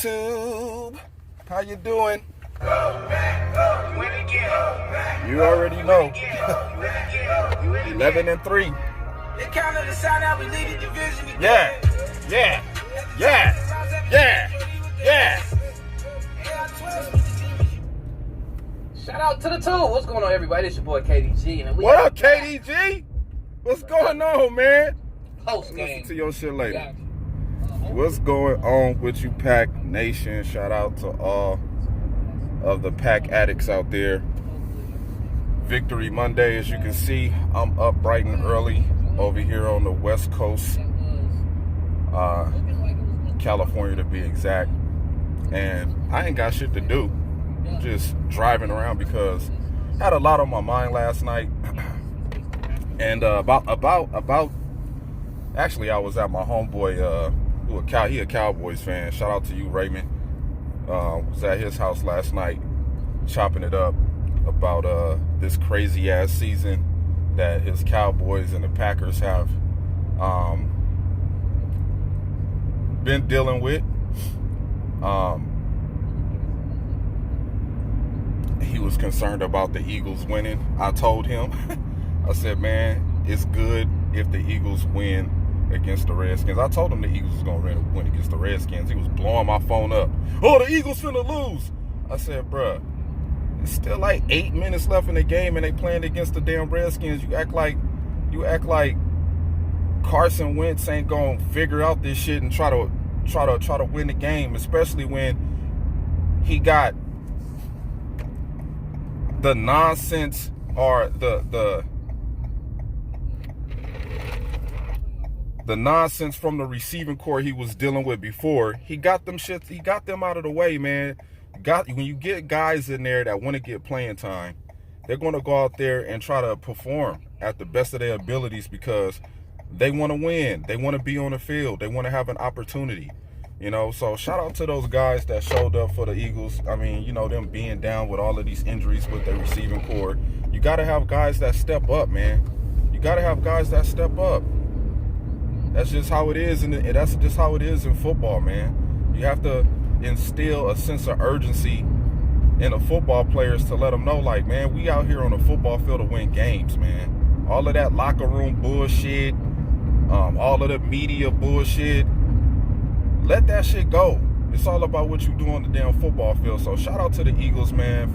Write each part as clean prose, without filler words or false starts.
YouTube? How you doing? You already know. 11-3. Yeah. Shout out to the two. What's going on, everybody? It's your boy KDG. And what up, KDG? What's going on, man? Post game. Listen to your shit later. What's going on with you, Pack Nation? Shout out to all of the Pack addicts out there. Victory Monday, as you can see, I'm up bright and early over here on the West Coast, California to be exact. And I ain't got shit to do. Just driving around because I had a lot on my mind last night. And actually I was at my homeboy, he a Cowboys fan. Shout out to you, Raymond. Was at his house last night chopping it up about this crazy ass season that his Cowboys and the Packers have been dealing with. He was concerned about the Eagles winning. I told him, I said, man, it's good if the Eagles win against the Redskins. I told him the Eagles was going to win against the Redskins. He was blowing my phone up. Oh, the Eagles finna lose. I said, bruh, it's still like 8 minutes left in the game and they playing against the damn Redskins. You act like Carson Wentz ain't gonna figure out this shit and try to win the game, especially when he got the nonsense or the nonsense from the receiving core he was dealing with before. He got them out of the way, man. When you get guys in there that want to get playing time, they're going to go out there and try to perform at the best of their abilities because they want to win. They want to be on the field. They want to have an opportunity. So shout out to those guys that showed up for the Eagles. I mean, them being down with all of these injuries with their receiving core. You got to have guys that step up, man. You got to have guys that step up. That's just how it is, and that's just how it is in football, man. You have to instill a sense of urgency in the football players to let them know, like, man, we out here on the football field to win games, man. All of that locker room bullshit, all of the media bullshit, let that shit go. It's all about what you do on the damn football field. So shout out to the Eagles, man,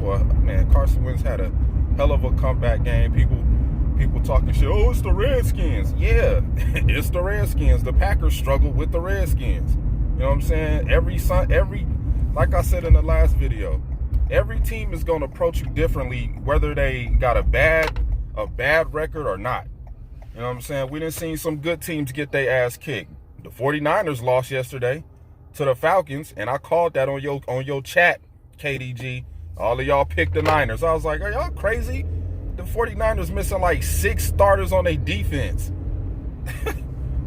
Carson Wentz had a hell of a comeback game. People talking shit, oh, it's the Redskins. Yeah, it's the Redskins. The Packers struggle with the Redskins. You know what I'm saying? Like I said in the last video, every team is going to approach you differently, whether they got a bad record or not. You know what I'm saying? We done seen some good teams get their ass kicked. The 49ers lost yesterday to the Falcons, and I called that on your chat, KDG. All of y'all picked the Niners. I was like, are y'all crazy? The 49ers missing like 6 starters on their defense.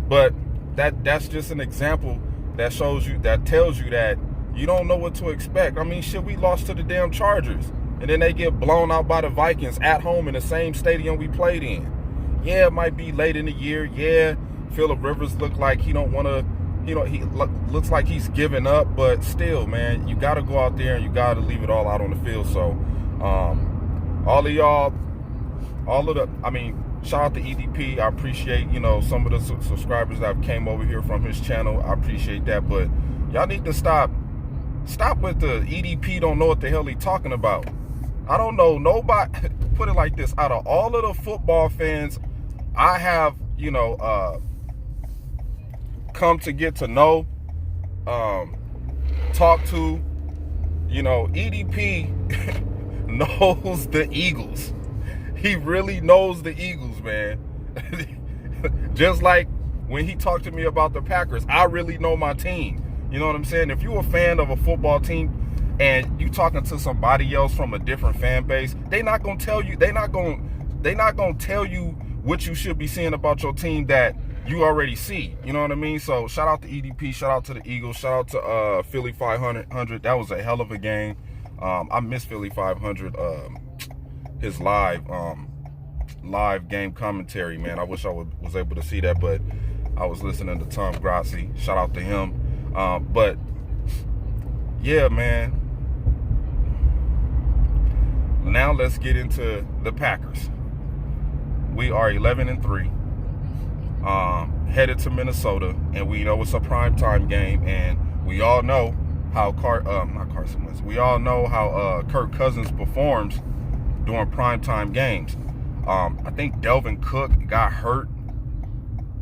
But that's just an example that tells you that you don't know what to expect. I mean, shit, we lost to the damn Chargers, and then they get blown out by the Vikings at home in the same stadium we played in. Yeah, it might be late in the year. Yeah, Phillip Rivers look like he looks like he's giving up, but still, man, you got to go out there and you got to leave it all out on the field. So, all of y'all, shout out to EDP. I appreciate, some of the subscribers that came over here from his channel. I appreciate that, but y'all need to stop with the EDP don't know what the hell he talking about. I don't know nobody. Put it like this: out of all of the football fans I have, come to get to know, talk to, EDP knows the Eagles. He really knows the Eagles, man. Just like when he talked to me about the Packers, I really know my team. You know what I'm saying? If you're a fan of a football team and you talking to somebody else from a different fan base, they're not gonna tell you what you should be seeing about your team that you already see. You know what I mean? So shout out to EDP, shout out to the Eagles, shout out to Philly 500. That was a hell of a game. I miss Philly 500. His live game commentary, man. I wish I was able to see that, but I was listening to Tom Grassi. Shout out to him. But yeah, man. Now let's get into the Packers. We are 11-3, headed to Minnesota, and we know it's a primetime game, and we all know how we all know how Kirk Cousins performs during primetime games. I think Delvin Cook got hurt.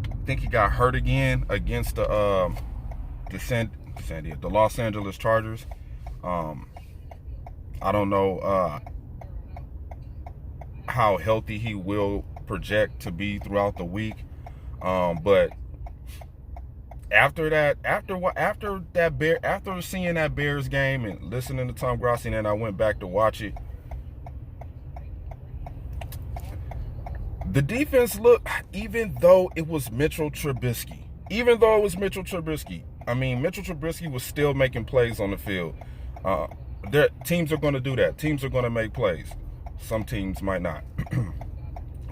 I think he got hurt again against the Los Angeles Chargers. I don't know how healthy he will project to be throughout the week, but after seeing that Bears game and listening to Tom Grossi, and I went back to watch it. The defense looked, even though it was Mitchell Trubisky, I mean, Mitchell Trubisky was still making plays on the field. Teams are going to do that. Teams are going to make plays. Some teams might not.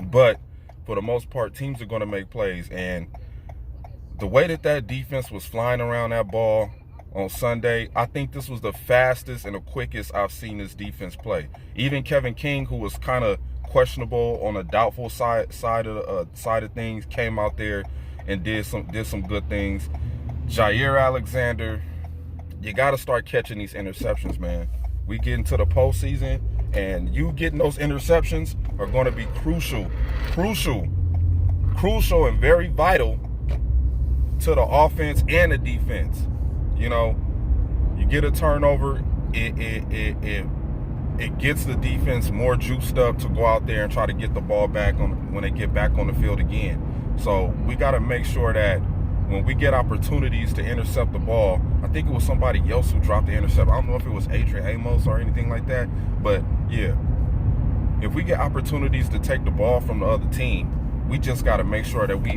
But for the most part, teams are going to make plays. And the way that defense was flying around that ball on Sunday, I think this was the fastest and the quickest I've seen this defense play. Even Kevin King, who was kind of questionable on the doubtful side of things, came out there and did some good things. Jair Alexander, you got to start catching these interceptions, man. We get into the postseason, and you getting those interceptions are going to be crucial and very vital to the offense and the defense. You know, you get a turnover, it gets the defense more juiced up to go out there and try to get the ball back when they get back on the field again. So we got to make sure that when we get opportunities to intercept the ball, I think it was somebody else who dropped the intercept. I don't know if it was Adrian Amos or anything like that, but yeah, if we get opportunities to take the ball from the other team, we just got to make sure that we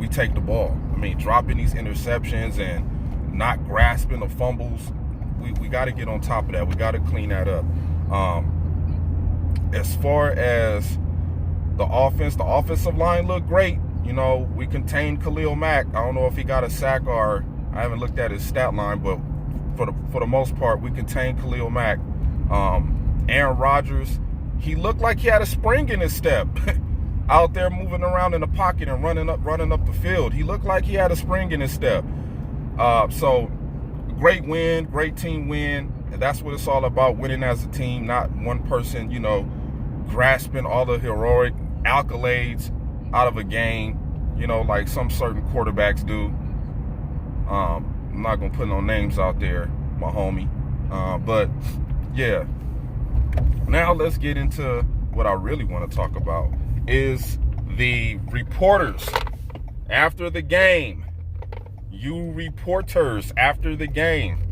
take the ball. I mean, dropping these interceptions and not grasping the fumbles, we got to get on top of that. We got to clean that up. As far as the offensive line looked great. You know, we contained Khalil Mack. I don't know if he got a sack or I haven't looked at his stat line, but for the most part, we contained Khalil Mack. Aaron Rodgers, he looked like he had a spring in his step. Out there moving around in the pocket and running up the field. He looked like he had a spring in his step. So great win, great team win. And that's what it's all about, winning as a team, not one person, you know, grasping all the heroic accolades out of a game, you know, like some certain quarterbacks do. I'm not going to put no names out there, my homie. But, yeah. Now let's get into what I really want to talk about is the reporters after the game. You reporters after the game.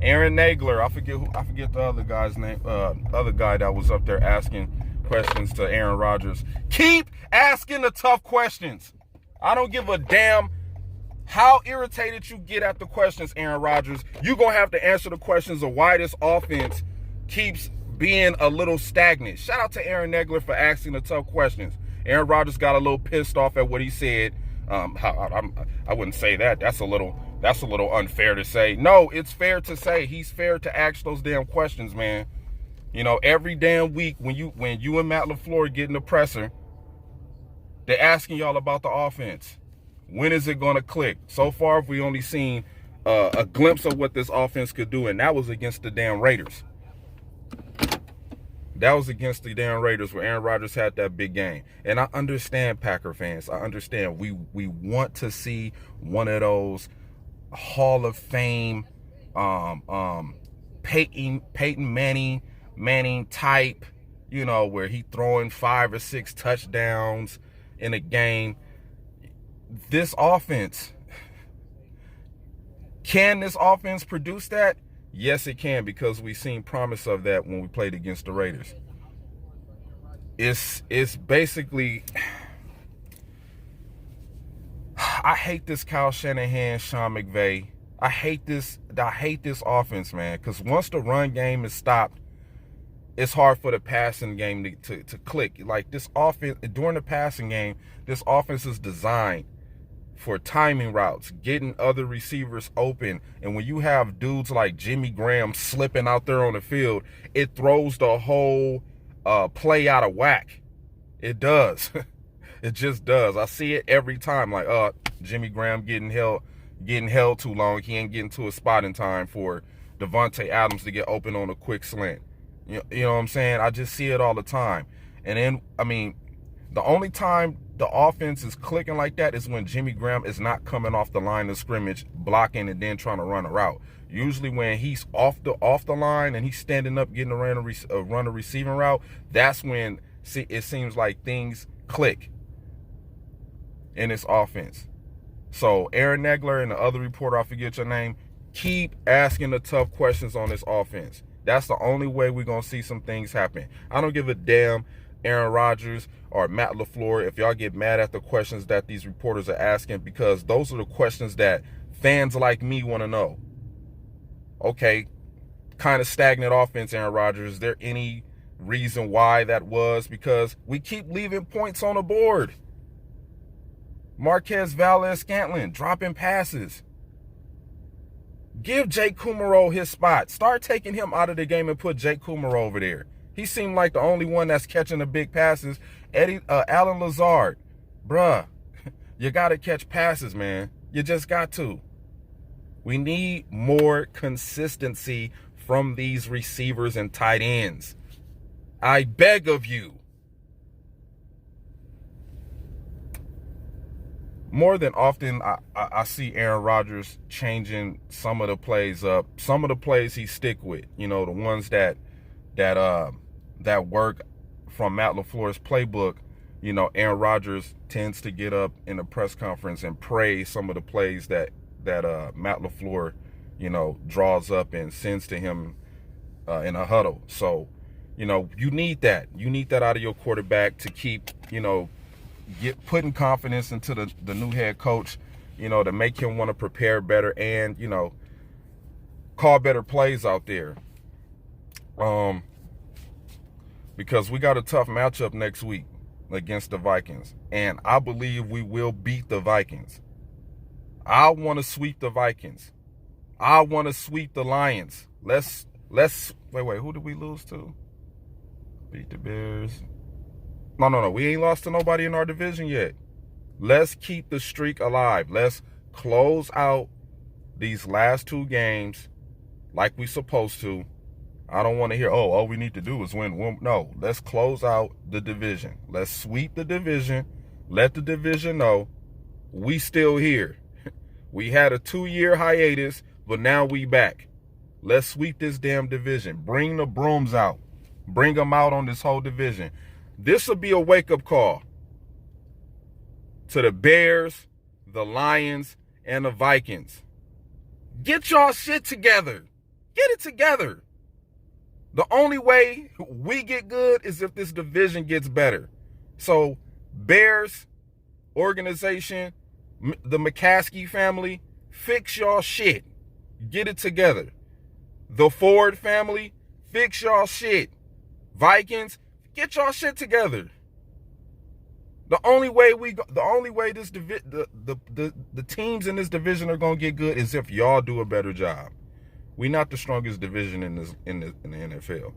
Aaron Nagler, I forget the other guy's name, other guy that was up there asking questions to Aaron Rodgers. Keep asking the tough questions. I don't give a damn how irritated you get at the questions, Aaron Rodgers. You're going to have to answer the questions of why this offense keeps being a little stagnant. Shout out to Aaron Nagler for asking the tough questions. Aaron Rodgers got a little pissed off at what he said. I wouldn't say that. That's a little unfair to say. No, it's fair to say. He's fair to ask those damn questions, man. You know, every damn week when you and Matt LaFleur get in the presser, they're asking y'all about the offense. When is it going to click? So far, we only seen a glimpse of what this offense could do, and that was against the damn Raiders. That was against the damn Raiders where Aaron Rodgers had that big game. And I understand, Packer fans. I understand. We want to see one of those Hall of Fame Peyton Manning type, you know, where he throwing 5 or 6 touchdowns in a game. This offense, can this offense produce that? Yes, it can, because we've seen promise of that when we played against the Raiders. It's basically, I hate this Kyle Shanahan, Sean McVay. I hate this offense, man, because once the run game is stopped, it's hard for the passing game to click. Like this offense, during the passing game, this offense is designed for timing routes, getting other receivers open. And when you have dudes like Jimmy Graham slipping out there on the field, it throws the whole play out of whack. It does. It just does. I see it every time. Like, Jimmy Graham getting held too long. He ain't getting to a spot in time for Devontae Adams to get open on a quick slant. You know what I'm saying? I just see it all the time. And then, I mean, the only time the offense is clicking like that is when Jimmy Graham is not coming off the line of scrimmage, blocking and then trying to run a route. Usually when he's off the line and he's standing up getting a run a receiving route, that's when it seems like things click in this offense. So Aaron Negler and the other reporter, I forget your name, keep asking the tough questions on this offense. That's the only way we're going to see some things happen. I don't give a damn Aaron Rodgers or Matt LaFleur if y'all get mad at the questions that these reporters are asking, because those are the questions that fans like me want to know. Okay, kind of stagnant offense, Aaron Rodgers. Is there any reason why that was? Because we keep leaving points on the board. Marquez Valdes-Scantling dropping passes. Give Jake Kumerow his spot. Start taking him out of the game and put Jake Kumerow over there. He seemed like the only one that's catching the big passes. Alan Lazard, bruh, you got to catch passes, man. You just got to. We need more consistency from these receivers and tight ends. I beg of you. More than often, I see Aaron Rodgers changing some of the plays up. Some of the plays he stick with, you know, the ones that work from Matt LaFleur's playbook. You know, Aaron Rodgers tends to get up in a press conference and praise some of the plays that Matt LaFleur, you know, draws up and sends to him in a huddle. So, you know, you need that. You need that out of your quarterback to keep, you know, putting confidence into the new head coach, you know, to make him want to prepare better and, you know, call better plays out there. Because we got a tough matchup next week against the Vikings, and I believe we will beat the Vikings. I want to sweep the Vikings. I want to sweep the Lions. Let's wait, who did we lose to? Beat the Bears. No. We ain't lost to nobody in our division yet. Let's keep the streak alive. Let's close out these last two games like we supposed to. I don't want to hear, all we need to do is win. No, let's close out the division. Let's sweep the division. Let the division know we still here. We had a 2-year hiatus, but now we back. Let's sweep this damn division. Bring the brooms out. Bring them out on this whole division. This will be a wake-up call to the Bears, the Lions, and the Vikings. Get y'all shit together. Get it together. The only way we get good is if this division gets better. So, Bears, organization, the McCaskey family, fix y'all shit. Get it together. The Ford family, fix y'all shit. Vikings, get y'all shit together. The only way this the teams in this division are gonna get good is if y'all do a better job. We're not the strongest division in the NFL.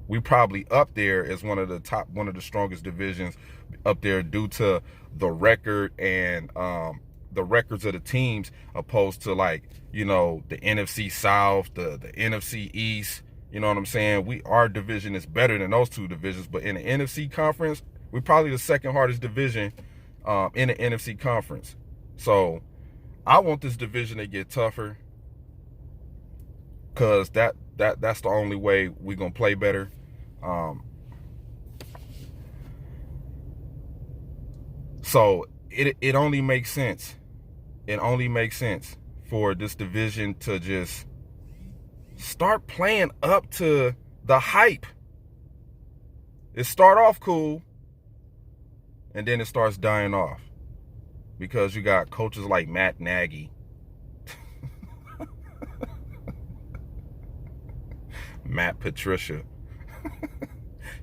We probably up there as one of the strongest divisions up there due to the record and the records of the teams, opposed to, like, you know, the NFC South, the NFC East. You know what I'm saying? Our division is better than those two divisions, but in the NFC conference, we're probably the second hardest division in the NFC conference. So I want this division to get tougher, because that's the only way we're gonna play better. So it only makes sense. It only makes sense for this division to just start playing up to the hype. It start off cool, and then it starts dying off, because you got coaches like Matt Nagy, Matt Patricia.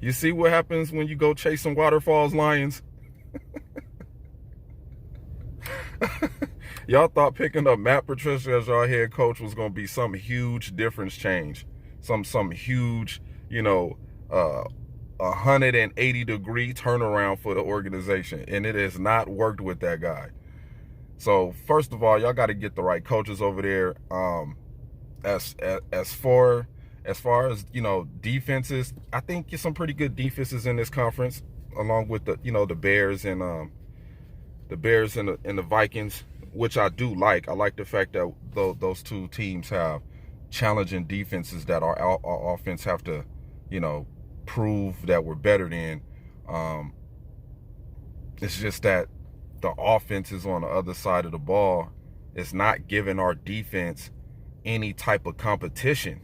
You see what happens when you go chasing waterfalls, Lions? Y'all thought picking up Matt Patricia as your head coach was going to be some huge difference change, some huge, you know, 180-degree turnaround for the organization, and it has not worked with that guy. So first of all, y'all got to get the right coaches over there. As far as defenses, I think there's some pretty good defenses in this conference, along with the Bears and the Vikings, which I do like. I like the fact that those two teams have challenging defenses that our offense have to, prove that we're better than. It's just that the offense is on the other side of the ball. It's not giving our defense any type of competition.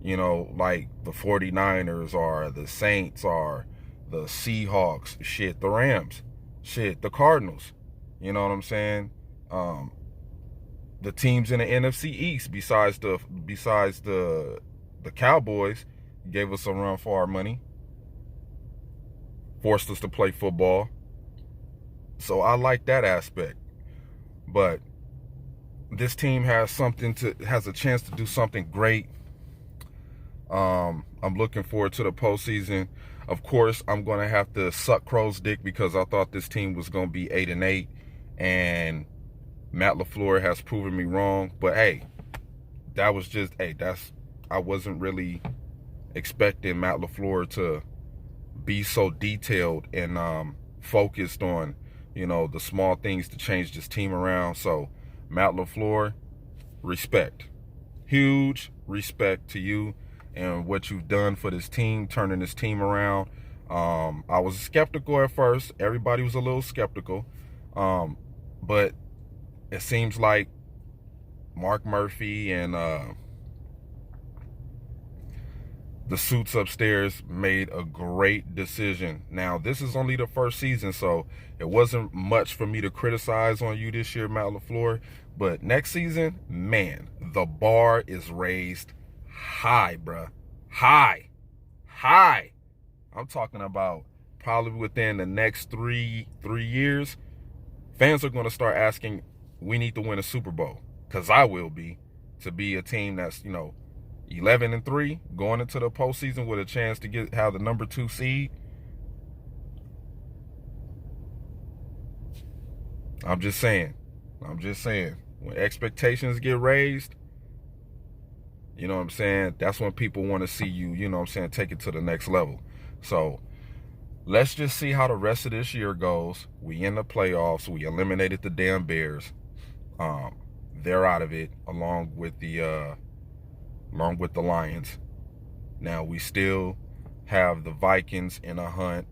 Like the 49ers or the Saints or the Seahawks, the Rams, the Cardinals. You know what I'm saying? The teams in the NFC East, besides the Cowboys, gave us a run for our money, forced us to play football. So I like that aspect. But this team has a chance to do something great. I'm looking forward to the postseason. Of course, I'm going to have to suck crow's dick because I thought this team was going to be 8-8, and Matt LaFleur has proven me wrong. But hey, I wasn't really expecting Matt LaFleur to be so detailed and focused on, the small things to change this team around. So Matt LaFleur, respect. Huge respect to you and what you've done for this team, turning this team around. I was skeptical at first. Everybody was a little skeptical. But it seems like Mark Murphy and the suits upstairs made a great decision. Now, this is only the first season, so it wasn't much for me to criticize on you this year, Matt LaFleur. But next season, man, the bar is raised high, bruh. High. I'm talking about probably within the next three years, fans are going to start asking, we need to win a Super Bowl. Because I will be. To be a team that's, 11-3, going into the postseason with a chance to have the number 2 seed. I'm just saying. When expectations get raised, you know what I'm saying? That's when people want to see you, take it to the next level. So let's just see how the rest of this year goes. We in the playoffs. We eliminated the damn Bears. They're out of it, along with the Lions. Now we still have the Vikings in a hunt.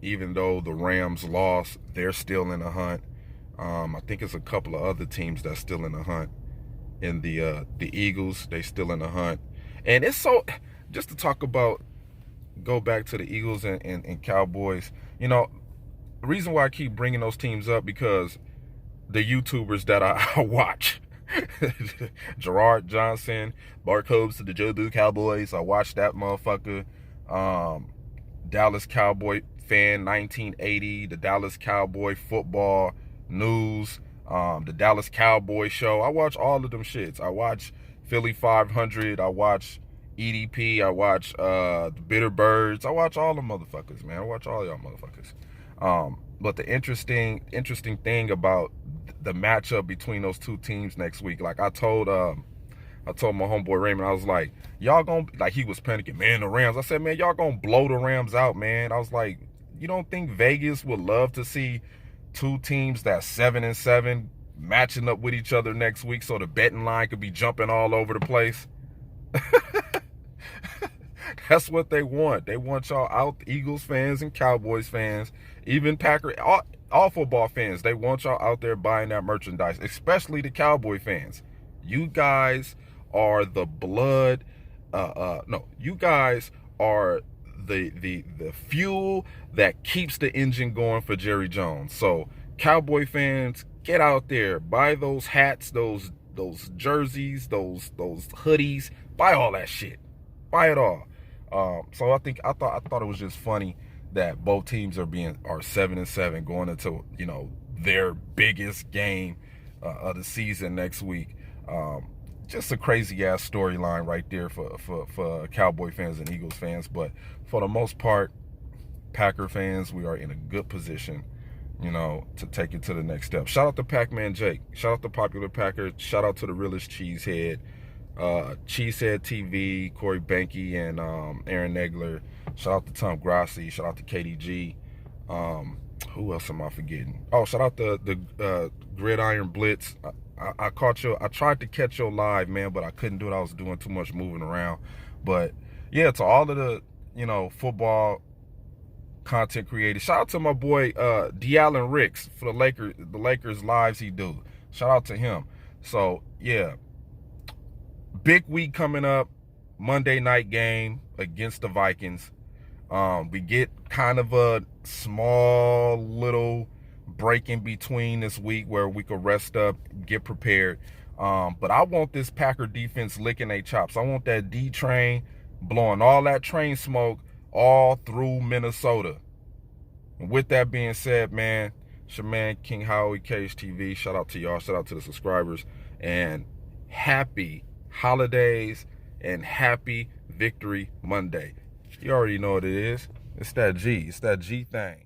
Even though the Rams lost, they're still in a hunt. I think it's a couple of other teams that's still in the hunt. And the Eagles, they still in the hunt. And it's just to go back to the Eagles and Cowboys. The reason why I keep bringing those teams up, because the YouTubers that I watch, Gerard Johnson, Bart Cobes to the Joe Boo Cowboys. I watched that motherfucker. Dallas Cowboy fan 1980, the Dallas Cowboy football news, the Dallas Cowboy show. I watch all of them shits. I watch Philly 500. I watch EDP. I watch the Bitter Birds. I watch all them motherfuckers, man. I watch all y'all motherfuckers. But the interesting thing about the matchup between those two teams next week, like I told my homeboy Raymond, I was like, y'all gonna, like, he was panicking, man, the Rams. I said, man, y'all gonna blow the Rams out, man. I was like, you don't think Vegas would love to see two teams that's 7-7 matching up with each other next week so the betting line could be jumping all over the place? That's what they want. They want y'all out, Eagles fans and Cowboys fans, even all football fans. They want y'all out there buying that merchandise, especially the Cowboy fans. You guys are the blood. You guys are the fuel that keeps the engine going for Jerry Jones. So Cowboy fans, get out there, buy those hats, those jerseys, those hoodies, buy all that shit, buy it all. So I thought it was just funny that both teams are 7-7 going into their biggest game of the season next week. Just a crazy ass storyline right there for Cowboy fans and Eagles fans. But for the most part, Packer fans, we are in a good position, you know, to take it to the next step. Shout out to Pac-Man Jake. Shout out to Popular Packer. Shout out to the realest Cheesehead. Cheesehead TV, Corey Banky, and Aaron Negler. Shout out to Tom Grassi. Shout out to KDG. Who else am I forgetting? Oh, shout out to the Gridiron Blitz. I caught you. I tried to catch you live, man, but I couldn't do it. I was doing too much moving around. But yeah, to all of the, you know, football content creators. Shout out to my boy D'Allen Ricks for the Lakers lives he do. Shout out to him. So yeah, big week coming up. Monday night game against the Vikings. We get kind of a small little break in between this week where we could rest up, get prepared. But I want this Packer defense licking their chops. I want that D train blowing all that train smoke all through Minnesota. And with that being said, man, it's your man King Howie, Cage TV. Shout out to y'all. Shout out to the subscribers. And happy holidays and happy Victory Monday. You already know what it is. It's that G. It's that G thing.